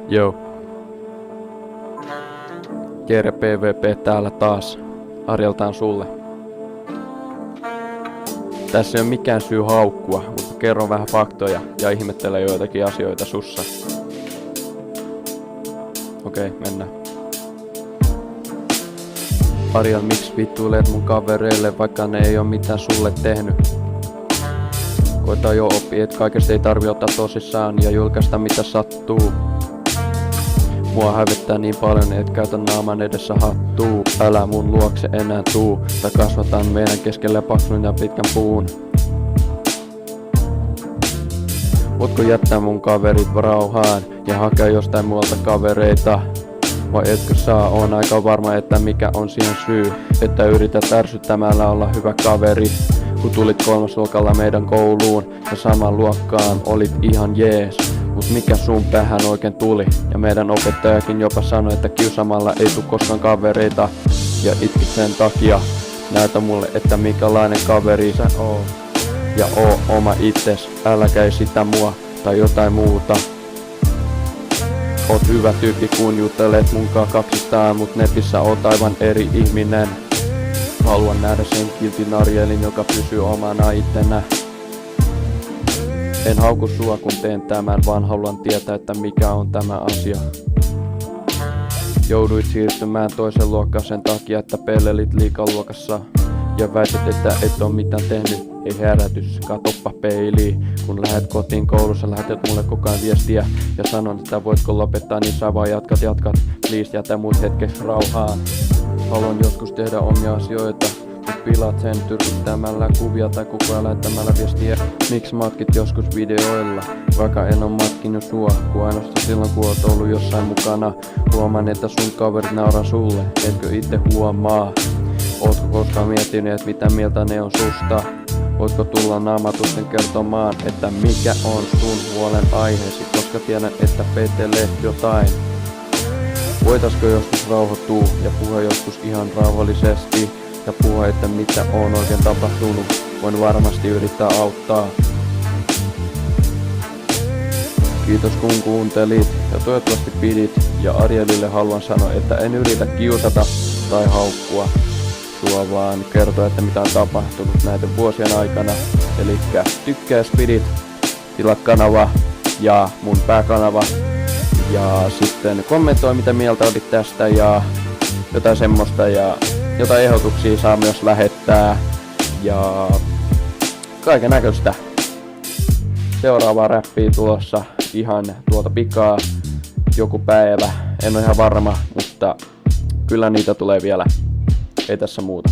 Joo. Jere PvP täällä taas. Arjeltaan sulle. Tässä ei ole mikään syy haukkua, mutta kerron vähän faktoja ja ihmettelen joitakin asioita sussa. Okei, mennään. Ariel, miksi vittuilet mun kavereille, vaikka ne ei oo mitään sulle tehnyt? Koita jo oppia, et kaikesta ei tarvi ottaa tosissaan ja julkaista mitä sattuu. Mua hävettää niin paljon, et käytä naaman edessä hattuu. Älä mun luokse enää tuu, tai kasvataan meidän keskelle paksun ja pitkän puun. Voitko jättää mun kaverit rauhaan ja hakea jostain muualta kavereita? Vai etkö saa, on aika varma, että mikä on siihen syy, että yrität ärsyttämällä olla hyvä kaveri. Kun tulit kolmasluokalla meidän kouluun ja saman luokkaan olit ihan jees. Mut mikä sun päähän oikein tuli? Ja meidän opettajakin jopa sanoi, että kiusamalla ei tuu koskaan kavereita. Ja itkit sen takia, näytä mulle, että minkälainen kaveri sä oot. Ja oo oma itses, äläkä esitä mua tai jotain muuta. Oot hyvä tyyppi kun juttelet munkaan kaksistaan, mut netissä oot aivan eri ihminen. Haluan nähdä sen kiltin Arielin, joka pysyy omana ittenä. En hauku sua kun teen tämän, vaan haluan tietää, että mikä on tämä asia. Jouduit siirtymään toisen luokkaan sen takia, että pellelit liikaluokassa. Ja väitit, että et oo mitään tehnyt. Ei herätys, katoppa peiliin. Kun lähet kotiin koulussa, lähetät mulle koko ajan viestiä. Ja sanon, että voitko lopettaa, niin sä vaan jatkat. Please jätä mut hetkeksi rauhaan. Haluan joskus tehdä omia asioita, mut pilaat sen tyrkyttämällä kuvia tai koko ajan lähettämällä viestiä. Miksi matkit joskus videoilla, vaikka en oo matkinut sua, kun ainoastaan silloin kun oot ollut jossain mukana. Huomaan, että sun kaverit nauraa sulle, etkö itse huomaa? Ootko koskaan miettinyt, mitä mieltä ne on susta? Voitko tulla naamatusten kertomaan, että mikä on sun huolen aiheesi, koska tiedän, että petelee jotain. Voitaisko joskus rauhoittua ja puhua joskus ihan rauhallisesti ja puhua, että mitä on oikein tapahtunut. Voin varmasti yrittää auttaa. Kiitos kun kuuntelit ja toivottavasti pidit. Ja Arielille haluan sanoa, että en yritä kiusata tai haukkua sua, vaan kertoa, että mitä on tapahtunut näiden vuosien aikana. Elikkä tykkää, pidit, tilaa kanava ja mun pääkanava. Ja sitten kommentoi mitä mieltä olit tästä ja jotain semmoista ja jotain ehdotuksia saa myös lähettää ja kaiken näköistä. Seuraavaa räppiä tulossa ihan tuolta pikaa joku päivä. En ole ihan varma, mutta kyllä niitä tulee vielä. Ei tässä muuta.